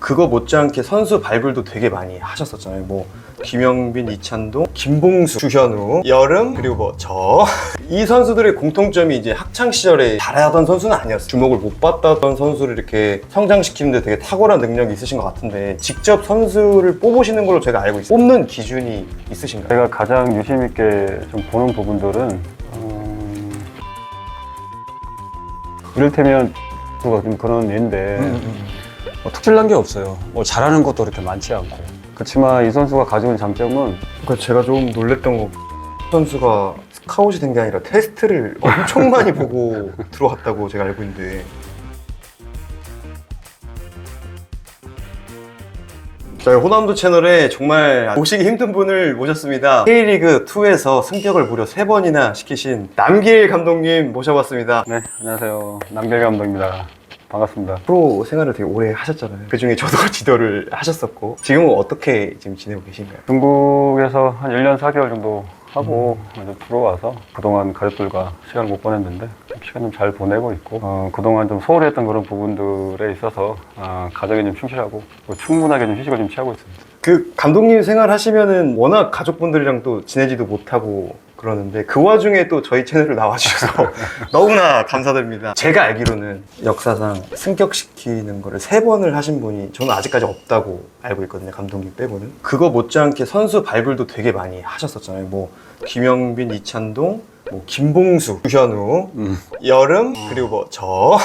그거 못지않게 선수 발굴도 되게 많이 하셨었잖아요. 뭐 김영빈, 이찬동, 김봉수, 주현우, 여름, 그리고 뭐 저 이 선수들의 공통점이 이제 학창 시절에 잘하던 선수는 아니었어요. 주목을 못 받았던 선수를 이렇게 성장시키는데 되게 탁월한 능력이 있으신 것 같은데, 직접 선수를 뽑으시는 걸로 제가 알고 있어요. 뽑는 기준이 있으신가요? 제가 가장 유심 있게 좀 보는 부분들은 이를테면 좀 그런 예인데 뭐 특출난 게 없어요. 뭐 잘하는 것도 그렇게 많지 않고. 그렇지만 이 선수가 가지고 있는 장점은, 그러니까 제가 좀 놀랬던 거, 선수가 스카웃이 된 게 아니라 테스트를 엄청 많이 보고 들어왔다고 제가 알고 있는데. 저희 호남도 채널에 정말 모시기 힘든 분을 모셨습니다. K리그2에서 승격을 무려 3번이나 시키신 남길 감독님 모셔봤습니다. 네, 안녕하세요. 남길 감독입니다. 반갑습니다. 프로 생활을 되게 오래 하셨잖아요. 그 중에 저도 지도를 하셨었고, 지금은 어떻게 지금 지내고 계신가요? 중국에서 한 1년 4개월 정도 하고 이제 들어와서 그동안 가족들과 시간을 못 보냈는데 시간 좀 잘 보내고 있고, 그동안 좀 소홀히 했던 그런 부분들에 있어서 가정에 좀 충실하고 충분하게 좀 휴식을 좀 취하고 있습니다. 그 감독님 생활 하시면은 워낙 가족분들이랑 또 지내지도 못하고 그러는데, 그 와중에 또 저희 채널을 나와주셔서 너무나 감사드립니다. 제가 알기로는 역사상 승격시키는 거를 3번을 하신 분이 저는 아직까지 없다고 알고 있거든요. 감독님 빼고는. 그거 못지않게 선수 발굴도 되게 많이 하셨었잖아요. 뭐 김영빈, 이찬동, 뭐 김봉수, 주현우, 여름, 그리고 뭐 저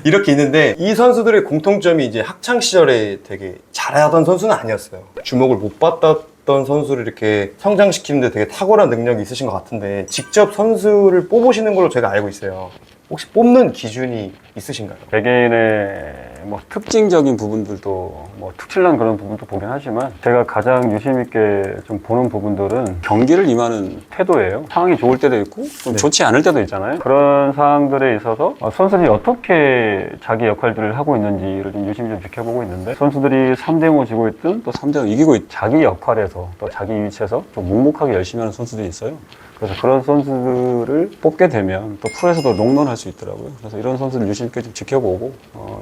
이렇게 있는데, 이 선수들의 공통점이 이제 학창 시절에 되게 잘하던 선수는 아니었어요. 주목을 못 받았던 선수를 이렇게 성장시키는데 되게 탁월한 능력이 있으신 것 같은데, 직접 선수를 뽑으시는 걸로 제가 알고 있어요. 혹시 뽑는 기준이 있으신가요? 개개인의 뭐 특징적인 부분들도 뭐 특출난 그런 부분도 보긴 하지만, 제가 가장 유심 있게 좀 보는 부분들은 경기를 임하는 태도예요. 상황이 좋을 때도 있고 좀 좋지 않을 때도 있잖아요. 그런 상황들에 있어서 선수들이 어떻게 자기 역할들을 하고 있는지를 좀 유심히 좀 지켜보고 있는데, 선수들이 3대0을 지고 있든 또 3대0 이기고 있든 자기 역할에서 또 자기 위치에서 좀 묵묵하게 열심히 하는 선수들이 있어요. 그래서 그런 선수들을 뽑게 되면 또 프로에서도 롱런할 수 있더라고요. 그래서 이런 선수를 유심 있게 좀 지켜보고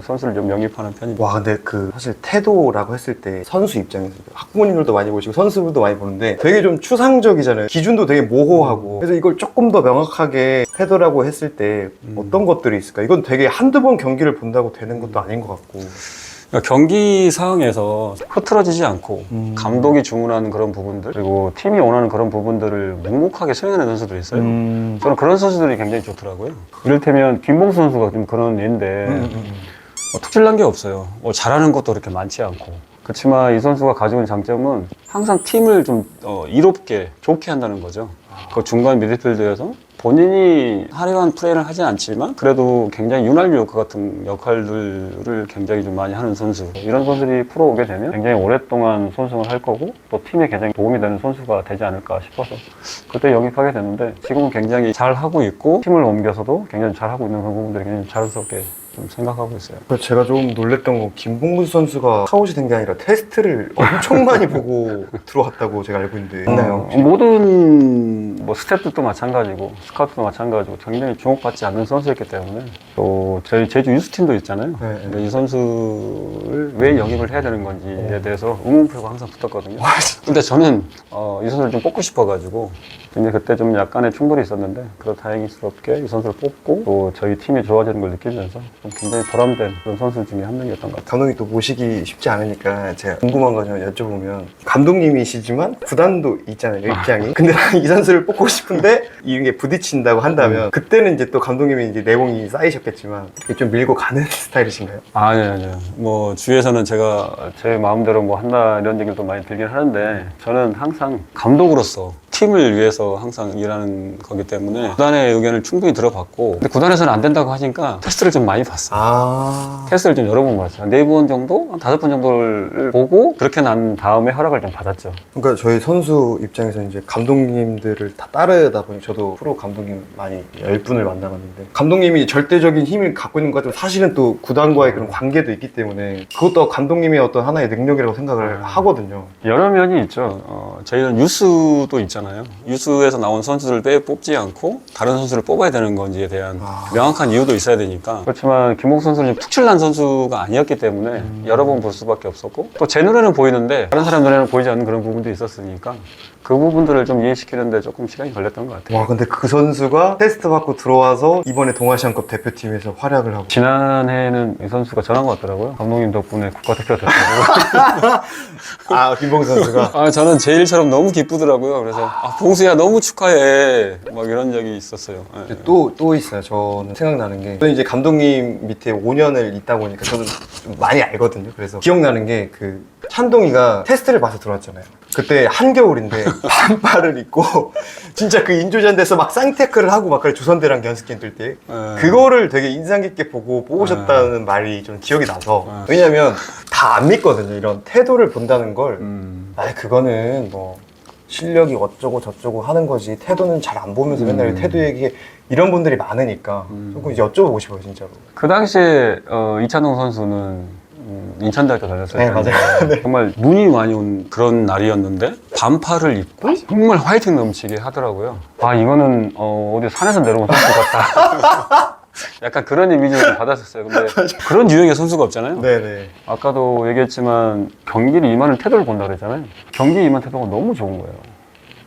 선수를 좀 영입하는 편입니다. 와, 근데 그 사실 태도라고 했을 때 선수 입장에서 학부모님들도 많이 보시고 선수들도 많이 보는데 되게 좀 추상적이잖아요. 기준도 되게 모호하고. 그래서 이걸 조금 더 명확하게 태도라고 했을 때 어떤 것들이 있을까? 이건 되게 한두 번 경기를 본다고 되는 것도 아닌 것 같고. 그러니까 경기 상황에서 흐트러지지 않고 감독이 주문하는 그런 부분들, 그리고 팀이 원하는 그런 부분들을 묵묵하게 수행하는 선수들이 있어요. 저는 그런 선수들이 굉장히 좋더라고요. 이를테면 김봉수 선수가 좀 그런 예인데 뭐 특출난 게 없어요. 뭐 잘하는 것도 그렇게 많지 않고. 그렇지만 이 선수가 가지고 있는 장점은 항상 팀을 좀 이롭게 좋게 한다는 거죠. 그 중간 미드필드에서 본인이 화려한 플레이를 하진 않지만 그래도 굉장히 윤활유 효과 같은 역할들을 굉장히 좀 많이 하는 선수, 이런 선수들이 프로 오게 되면 굉장히 오랫동안 손승을 할 거고 또 팀에 굉장히 도움이 되는 선수가 되지 않을까 싶어서 그때 영입하게 됐는데, 지금은 굉장히 잘 하고 있고 팀을 옮겨서도 굉장히 잘 하고 있는 그런 부분들이 굉장히 자연스럽게 좀 생각하고 있어요. 제가 좀 놀랬던 건, 김봉수 선수가 스카웃이 된 게 아니라 테스트를 엄청 많이 보고 들어왔다고 제가 알고 있는데 있나요? 모든 뭐 스태프들도 마찬가지고 스카우트도 마찬가지고 굉장히 주목받지 않는 선수였기 때문에, 또 저희 제주 유스팀도 있잖아요. 근데 이 선수를 왜 영입을 해야 되는 건지에 대해서 의문표가 항상 붙었거든요. 근데 저는 이 선수를 좀 뽑고 싶어가지고 근데 그때 좀 약간의 충돌이 있었는데, 그래도 다행스럽게 이 선수를 뽑고 또 저희 팀이 좋아지는 걸 느끼면서 좀 굉장히 보람된 그런 선수 중에 한 명이었던 것 같아요. 감독님 또 모시기 쉽지 않으니까 제가 궁금한 거 좀 여쭤보면, 감독님이시지만 구단도 있잖아요, 입장이. 근데 나는 이 선수를 뽑고 싶은데 이런 게 부딪힌다고 한다면 그때는 이제 또 감독님이 이제 내공이 쌓이셨겠지만 이렇게 좀 밀고 가는 스타일이신가요? 아니요. 뭐 주위에서는 제가 제 마음대로 뭐 한다 이런 얘기를 또 많이 들긴 하는데, 저는 항상 감독으로서 팀을 위해서 항상 일하는 거기 때문에 구단의 의견을 충분히 들어봤고, 근데 구단에서는 안 된다고 하니까 테스트를 좀 많이 봤어요. 테스트를 좀 여러 번 봤어요. 4번 정도? 한 5번 정도를 보고 그렇게 난 다음에 허락을 좀 받았죠. 그러니까 저희 선수 입장에서 이제 감독님들을 다 따르다 보니, 저도 프로 감독님 많이 10분을 만나봤는데 감독님이 절대적인 힘을 갖고 있는 것 같지만 사실은 또 구단과의 그런 관계도 있기 때문에 그것도 감독님의 어떤 하나의 능력이라고 생각을 하거든요. 여러 면이 있죠. 저희는 뉴스도 있잖아요. 있잖아요. 유스에서 나온 선수들을 뽑지 않고 다른 선수를 뽑아야 되는 건지에 대한 명확한 이유도 있어야 되니까. 그렇지만 김홍수 선수는 푹 칠난 선수가 아니었기 때문에 여러 번 볼 수밖에 없었고, 또 제 눈에는 보이는데 다른 사람 눈에는 보이지 않는 그런 부분도 있었으니까 그 부분들을 좀 이해시키는데 조금 시간이 걸렸던 것 같아요. 와, 근데 그 선수가 테스트 받고 들어와서 이번에 동아시안컵 대표팀에서 활약을 하고. 지난해에는 이 선수가 전한 것 같더라고요. 감독님 덕분에 국가대표가 됐다고. 아, 김봉수 선수가. 아, 저는 제 일처럼 너무 기쁘더라고요. 그래서 봉수야 너무 축하해 막 이런 적이 있었어요. 예. 또 있어요. 저는 생각나는 게, 저는 이제 감독님 밑에 5년을 있다 보니까 저는 좀 많이 알거든요. 그래서 기억나는 게, 그 찬동이가 테스트를 봐서 들어왔잖아요. 그때 한겨울인데 반팔을 입고 진짜 그 인조잔대에서 막 쌍태클을 하고 막 그래, 조선대랑 연습 게임 뛸 때 그거를 되게 인상 깊게 보고 뽑으셨다는 말이 좀 기억이 나서. 왜냐면 다 안 믿거든요. 이런 태도를 본다는 걸. 아, 그거는 뭐 실력이 어쩌고 저쩌고 하는 거지, 태도는 잘 안 보면서 맨날 태도 얘기해, 이런 분들이 많으니까 조금 여쭤보고 싶어요, 진짜로. 그 당시에 이찬동 선수는 인천대학교 다녔을 때 네, 맞아요. 네. 정말 눈이 많이 온 그런 날이었는데 반팔을 입고 정말 화이팅 넘치게 하더라고요. 아, 이거는 어디 산에서 내려온 선수 같다. 약간 그런 이미지를 받았었어요. 근데 그런 유형의 선수가 없잖아요. 네네. 아까도 얘기했지만 경기를 임하는 태도를 본다 그랬잖아요. 경기에 임하는 태도가 너무 좋은 거예요.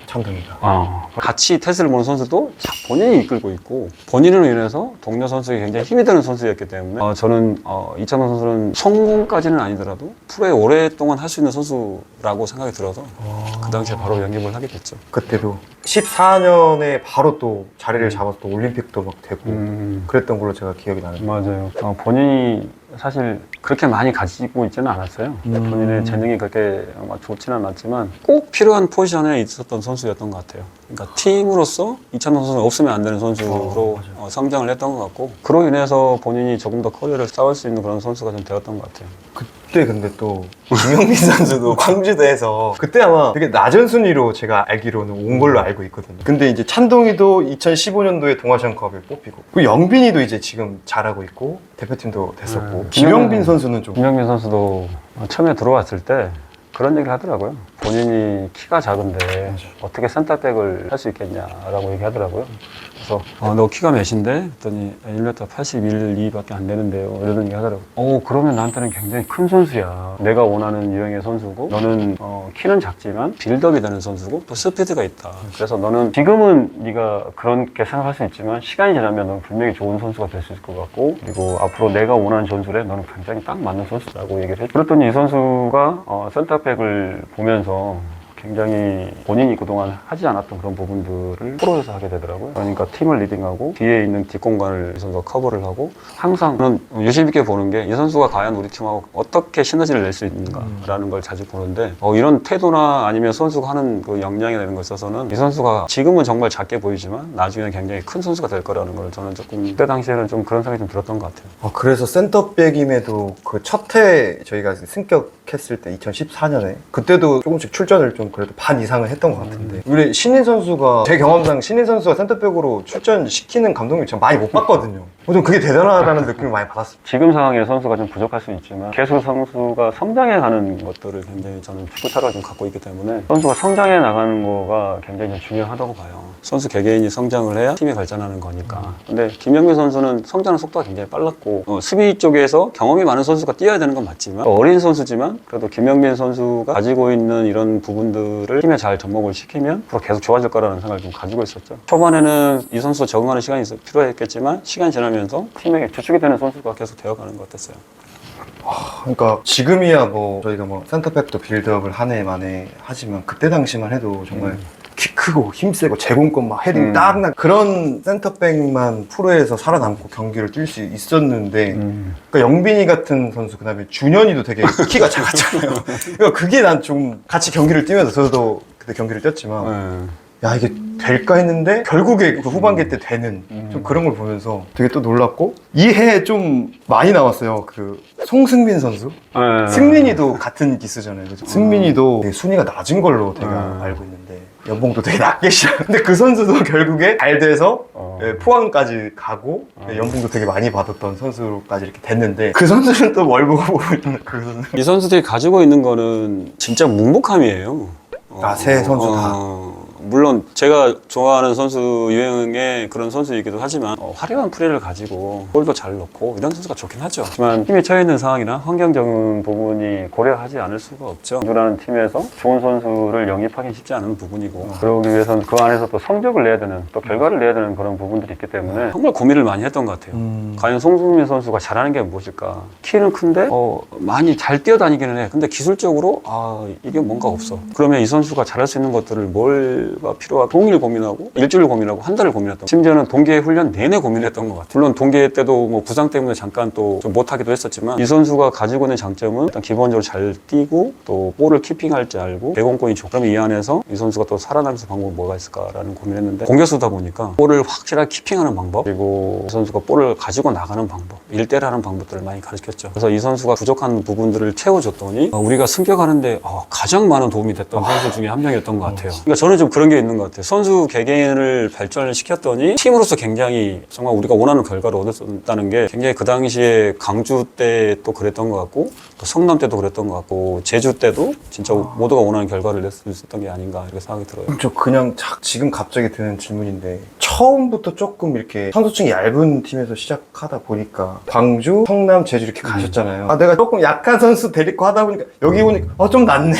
찬동이가. 같이 테스트를 보는 선수도 본인이 이끌고 있고, 본인으로 인해서 동료 선수에게 굉장히 힘이 되는 선수였기 때문에 저는 이찬동 선수는 성공까지는 아니더라도 프로에 오랫동안 할 수 있는 선수라고 생각이 들어서 그 당시에 바로 영입을 하게 됐죠. 그때도 14년에 바로 또 자리를 잡아서 또 올림픽도 막 되고 그랬던 걸로 제가 기억이 나는데. 맞아요. 본인이 사실 그렇게 많이 가지고 있지는 않았어요. 본인의 재능이 그렇게 좋지는 않았지만 꼭 필요한 포지션에 있었던 선수였던 것 같아요. 그러니까 팀으로서 이찬동 선수는 없으면 안 되는 선수로 성장을 했던 것 같고, 그로 인해서 본인이 조금 더 커리어를 쌓을 수 있는 그런 선수가 좀 되었던 것 같아요. 그때 근데 또 김영민 선수도 광주대에서 그때 아마 되게 낮은 순위로 제가 알기로는 온 걸로 알고 있거든요. 근데 이제 찬동이도 2015년도에 동아시안컵에 뽑히고, 그리고 영빈이도 이제 지금 잘하고 있고 대표팀도 됐었고, 김영빈 선수는 좀. 김영민 선수도 처음에 들어왔을 때 그런 얘기를 하더라고요. 본인이 키가 작은데 어떻게 센터백을 할 수 있겠냐라고 얘기하더라고요. 그래서 너 키가 몇인데? 했더니 1m 81, 2밖에 안 되는데요. 이런 얘기 하더라고요. 그러면 나한테는 굉장히 큰 선수야. 내가 원하는 유형의 선수고, 너는 키는 작지만 빌드업이 되는 선수고 또 스피드가 있다. 그래서 너는 지금은 네가 그렇게 생각할 수 있지만 시간이 지나면 너는 분명히 좋은 선수가 될 수 있을 것 같고, 그리고 앞으로 내가 원하는 전술에 너는 굉장히 딱 맞는 선수라고 얘기를 했죠. 그랬더니 이 선수가 센터백을 보면서 굉장히 본인이 그동안 하지 않았던 그런 부분들을 프로에서 하게 되더라고요. 그러니까 팀을 리딩하고 뒤에 있는 뒷공간을 이 선수가 커버를 하고, 항상 저는 유심 있게 보는 게 이 선수가 과연 우리 팀하고 어떻게 시너지를 낼 수 있는가라는 걸 자주 보는데, 이런 태도나 아니면 선수가 하는 그 역량이나 이런 거 있어서는 이 선수가 지금은 정말 작게 보이지만 나중에는 굉장히 큰 선수가 될 거라는 걸 저는 조금 그때 당시에는 좀 그런 생각이 좀 들었던 것 같아요. 그래서 센터백임에도 그 첫 해 저희가 승격했을 때 2014년에 그때도 조금씩 출전을 좀 그래도 반 이상을 했던 것 같은데, 우리 신인 선수가, 제 경험상 신인 선수가 센터백으로 출전시키는 감독님 전 많이 못 봤거든요. 좀 그게 대단하다는 느낌을 많이 받았어요. 지금 상황의 선수가 좀 부족할 수 있지만 계속 선수가 성장해가는 것들을 굉장히 저는 축구 철학을 좀 갖고 있기 때문에 선수가 성장해 나가는 거가 굉장히 좀 중요하다고 봐요. 선수 개개인이 성장을 해야 팀이 발전하는 거니까. 근데 김영민 선수는 성장하는 속도가 굉장히 빨랐고, 수비 쪽에서 경험이 많은 선수가 뛰어야 되는 건 맞지만, 어린 선수지만 그래도 김영민 선수가 가지고 있는 이런 부분들을 팀에 잘 접목을 시키면 앞으로 계속 좋아질 거라는 생각을 좀 가지고 있었죠. 초반에는 이 선수가 적응하는 시간이 필요했겠지만 시간이 지나면서 팀에게 주축이 되는 선수가 계속 되어가는 것 같았어요. 그러니까 지금이야 뭐 저희가 뭐 센터백도 빌드업을 한 해 만에 하지만, 그때 당시만 해도 정말 키 크고 힘세고 제공권 막 헤딩 딱 그런 센터백만 프로에서 살아남고 경기를 뛸 수 있었는데, 그러니까 영빈이 같은 선수, 그 다음에 준현이도 되게 키가 작았잖아요. 그러니까 그게 난 좀 같이 경기를 뛰면서, 저도 그때 경기를 뛰었지만 야, 이게 될까 했는데 결국에 그 후반기 때 되는 좀 그런 걸 보면서 되게 또 놀랐고, 이 해에 좀 많이 나왔어요. 그 송승민 선수, 승민이도 같은 기수잖아요. 그죠? 승민이도 되게 순위가 낮은 걸로 제가 알고 있는데 연봉도 되게 낮게 시작했는데 그 선수도 결국에 잘 돼서 포항까지 가고 연봉도 되게 많이 받았던 선수로까지 이렇게 됐는데, 그 선수는 또 뭘 보고 있는 그 선수. 이 선수들이 가지고 있는 거는 진짜 묵묵함이에요. 세 선수 다. 물론 제가 좋아하는 선수 유형의 그런 선수이기도 하지만 화려한 플레이를 가지고 골도 잘 넣고 이런 선수가 좋긴 하죠. 하지만 팀에 처해 있는 상황이나 환경적인 부분이 고려하지 않을 수가 없죠. 누라는 팀에서 좋은 선수를 영입하기 쉽지 않은 부분이고 그러기 위해서는 그 안에서 또 성적을 내야 되는 또 결과를 내야 되는 그런 부분들이 있기 때문에 정말 고민을 많이 했던 것 같아요. 과연 송승민 선수가 잘하는 게 무엇일까? 키는 큰데 많이 잘 뛰어다니기는 해. 근데 기술적으로 이게 뭔가 없어. 그러면 이 선수가 잘할 수 있는 것들을 뭘가 필요하고 동일 고민하고 일주일 고민하고 한 달을 고민했던 심지어는 동계 훈련 내내 고민했던 것 같아요. 물론 동계 때도 뭐 부상 때문에 잠깐 또 좀 못하기도 했었지만 이 선수가 가지고 있는 장점은 일단 기본적으로 잘 뛰고 또 볼을 키핑할 줄 알고 대공권이 좋고 그럼 이 안에서 이 선수가 또 살아남을 방법이 뭐가 있을까라는 고민했는데 공격수다 보니까 볼을 확실하게 키핑하는 방법 그리고 이 선수가 볼을 가지고 나가는 방법 1대1 하는 방법들을 많이 가르쳤죠. 그래서 이 선수가 부족한 부분들을 채워줬더니 우리가 승격하는데 가장 많은 도움이 됐던 선수 중에 한 명이었던 것 같아요. 그러니까 저는 좀 그런 게 있는 것 같아요. 선수 개개인을 발전을 시켰더니 팀으로서 굉장히 정말 우리가 원하는 결과를 얻었다는 게 굉장히 그 당시에 강주 때 또 그랬던 것 같고 또 성남 때도 그랬던 것 같고 제주 때도 진짜 모두가 원하는 결과를 낼 수 있었던 게 아닌가 이렇게 생각이 들어요. 저 그냥 지금 갑자기 드는 질문인데 처음부터 조금 이렇게 선수층이 얇은 팀에서 시작하다 보니까 광주, 성남, 제주 이렇게 가셨잖아요. 내가 조금 약한 선수 데리고 하다 보니까 여기 보니까 좀 낫네.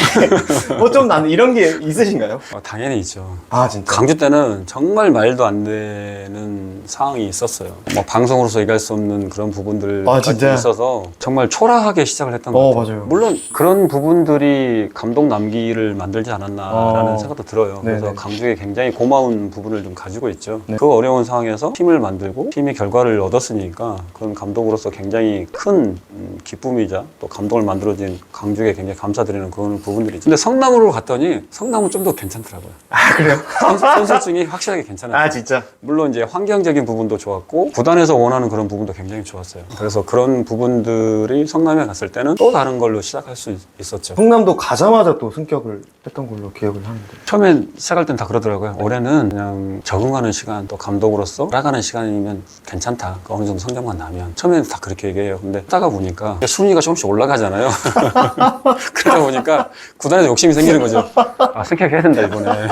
좀 낫네. 이런 게 있으신가요? 당연히 있죠. 진짜? 강주 때는 정말 말도 안 되는 상황이 있었어요. 방송으로서 얘기할 수 없는 그런 부분들까지 있어서 정말 초라하게 시작을 했던 것 같아요. 맞아요. 물론 그런 부분들이 감동 남기를 만들지 않았나라는 생각도 들어요. 그래서 네네. 강주에 굉장히 고마운 부분을 좀 가지고 있죠. 그 어려운 상황에서 팀을 만들고 팀의 결과를 얻었으니까 그런 감독으로서 굉장히 큰 기쁨이자 또 감동을 만들어진 강주에 굉장히 감사드리는 그런 부분들이 있죠. 근데 성남으로 갔더니 성남은 좀 더 괜찮더라고요. 그래요? 선수층이 확실하게 괜찮았어요. 진짜? 물론 이제 환경적인 부분도 좋았고 구단에서 원하는 그런 부분도 굉장히 좋았어요. 그래서 그런 부분들이 성남에 갔을 때는 또 다른 걸로 시작할 수 있었죠. 성남도 가자마자 또 승격을 했던 걸로 기억을 하는데. 처음엔 시작할 땐 다 그러더라고요. 올해는 그냥 적응하는 시간 또 감독으로서 따라가는 시간이면 괜찮다. 어느 정도 성적만 나면 처음에는 다 그렇게 얘기해요. 근데 하다가 보니까 순위가 조금씩 올라가잖아요. 그러다 보니까 구단에서 욕심이 생기는 거죠. 승격해야 된다 이번에.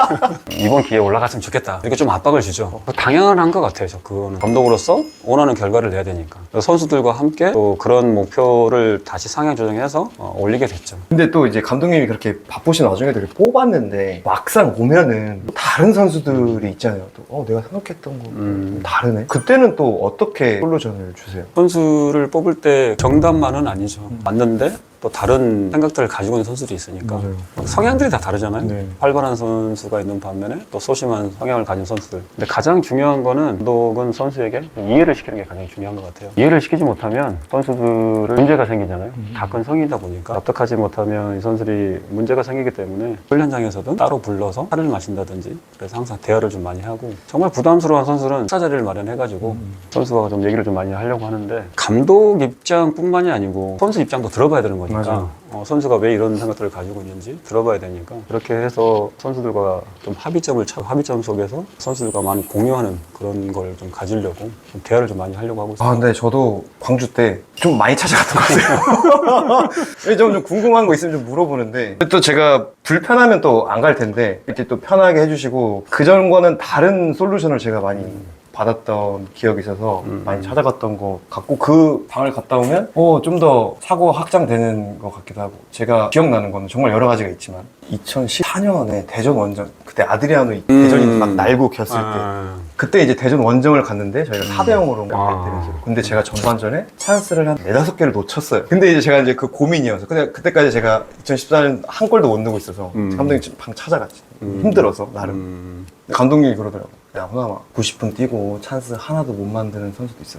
이번 기회에 올라갔으면 좋겠다. 이렇게 좀 압박을 주죠. 당연한 것 같아요. 그거는 감독으로서 원하는 결과를 내야 되니까. 선수들과 함께 또 그런 목표를 다시 상향 조정해서 올리게 됐죠. 근데 또 이제 감독님이 그렇게 바쁘신 와중에도 이렇게 뽑았는데 막상 오면은 다른 선수들이 있잖아요. 또 내가 생각했던 거 다르네. 그때는 또 어떻게 솔루션을 주세요? 선수를 뽑을 때 정답만은 아니죠. 맞는데 또 다른 생각들을 가지고 있는 선수들이 있으니까 맞아요. 성향들이 다 다르잖아요. 네. 활발한 선수가 있는 반면에 또 소심한 성향을 가진 선수들. 근데 가장 중요한 거는 감독은 선수에게 이해를 시키는 게 가장 중요한 것 같아요. 이해를 시키지 못하면 선수들은 문제가 생기잖아요. 다 큰 성이다 보니까 납득하지 못하면 이 선수들이 문제가 생기기 때문에 훈련장에서든 따로 불러서 차를 마신다든지 그래서 항상 대화를 좀 많이 하고 정말 부담스러운 선수는 식사 자리를 마련해가지고 선수가 좀 얘기를 좀 많이 하려고 하는데 감독 입장뿐만이 아니고 선수 입장도 들어봐야 되는 거니까 맞아요. 선수가 왜 이런 생각들을 가지고 있는지 들어봐야 되니까 그렇게 해서 선수들과 좀 합의점을 찾고 합의점 속에서 선수들과 많이 공유하는 그런 걸 좀 가지려고 좀 대화를 좀 많이 하려고 하고 있습니다. 근데 저도 광주 때 좀 많이 찾아갔던 것 같아요. 좀 궁금한 거 있으면 좀 물어보는데 또 제가 불편하면 또 안 갈 텐데 이렇게 또 편하게 해주시고 그전과는 다른 솔루션을 제가 많이 받았던 기억이 있어서 많이 찾아갔던 것 같고 그 방을 갔다 오면 좀 더 사고 확장되는 것 같기도 하고 제가 기억나는 거는 정말 여러 가지가 있지만 2014년에 대전 원정 그때 아드리아노 대전이 막 날고 켰을 때 그때 이제 대전 원정을 갔는데 저희가 4대0으로 때렸어요. 근데 제가 전반전에 찬스를 한 4-5개를 놓쳤어요. 근데 이제 제가 이제 그 고민이어서 그때까지 제가 2014년 한 골도 못 넣고 있어서 감독님 방 찾아갔지. 힘들어서 나름. 감독님이 그러더라고요. 야, 호남아, 90분 뛰고 찬스 하나도 못 만드는 선수도 있어.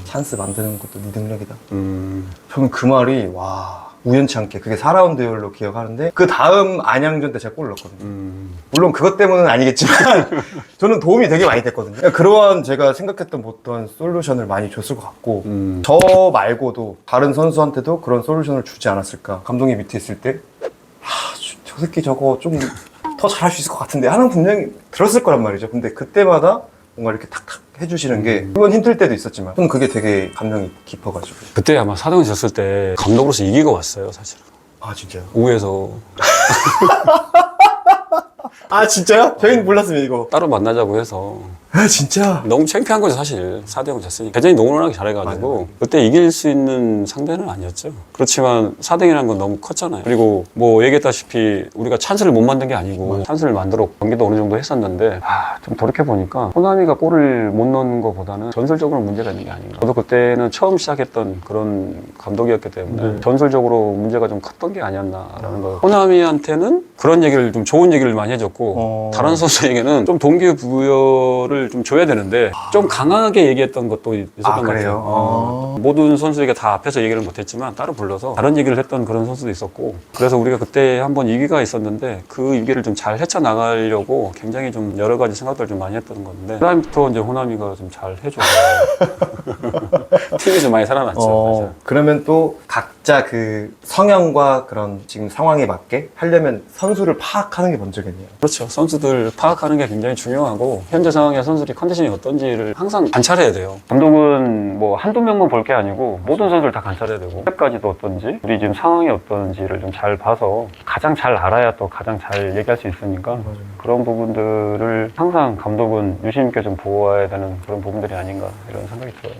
찬스 만드는 것도 네 능력이다. 저는 그 말이 우연치 않게 그게 4라운드열로 기억하는데 그 다음 안양전 때 제가 골을 넣었거든요. 물론 그것 때문은 아니겠지만 저는 도움이 되게 많이 됐거든요. 그러한 제가 생각했던 어떤 솔루션을 많이 줬을 것 같고 저 말고도 다른 선수한테도 그런 솔루션을 주지 않았을까. 감독이 밑에 있을 때 저 새끼 저거 좀 더 잘할 수 있을 것 같은데 하는 분명히 들었을 거란 말이죠. 근데 그때마다 뭔가 이렇게 탁탁 해주시는 게 물론 힘들 때도 있었지만 저는 그게 되게 감명이 깊어가지고. 그때 아마 4등 졌을 때 감독으로서 이기고 왔어요 사실은. 진짜요? 우에서 아 진짜요? 저희는 몰랐습니다 이거. 따로 만나자고 해서 아 진짜? 너무 창피한 거죠 사실. 4대0 졌으니까 굉장히 노련하게 잘해가지고 그때 이길 수 있는 상대는 아니었죠. 그렇지만 4대0이라는 건 너무 컸잖아요. 그리고 뭐 얘기했다시피 우리가 찬스를 못 만든 게 아니고 찬스를 만들어 경기도 어느 정도 했었는데 좀 돌이켜보니까 호남이가 골을 못 넣는 것보다는 전술적으로 문제가 있는 게 아닌가. 저도 그때는 처음 시작했던 그런 감독이었기 때문에 전술적으로 문제가 좀 컸던 게 아니었나라는 거. 호남이한테는 그런 얘기를 좀 좋은 얘기를 많이 해줬고 다른 선수에게는 좀 동기부여를 좀 줘야 되는데 좀 강하게 얘기했던 것도 있었던 것 같아요. 모든 선수에게 다 앞에서 얘기를 못했지만 따로 불러서 다른 얘기를 했던 그런 선수도 있었고 그래서 우리가 그때 한번 위기가 있었는데 그 위기를 좀 잘 헤쳐나가려고 굉장히 좀 여러 가지 생각들을 좀 많이 했던 건데 그다음부터 이제 호남이가 좀 잘 해줘서 팀이 좀 많이 살아났죠. 사실. 그러면 또 각자 그 성향과 그런 지금 상황에 맞게 하려면 선수를 파악하는 게 먼저겠네요. 그렇죠. 선수들 파악하는 게 굉장히 중요하고 현재 상황에 선수들이 컨디션이 어떤지를 항상 관찰해야 돼요. 감독은 뭐 한두 명만 볼 게 아니고 모든 선수를 다 관찰해야 되고 스텝까지도 어떤지 우리 지금 상황이 어떤지를 좀 잘 봐서 가장 잘 알아야 또 가장 잘 얘기할 수 있으니까 그런 부분들을 항상 감독은 유심 있게 좀 보아야 되는 그런 부분들이 아닌가 이런 생각이 들어요.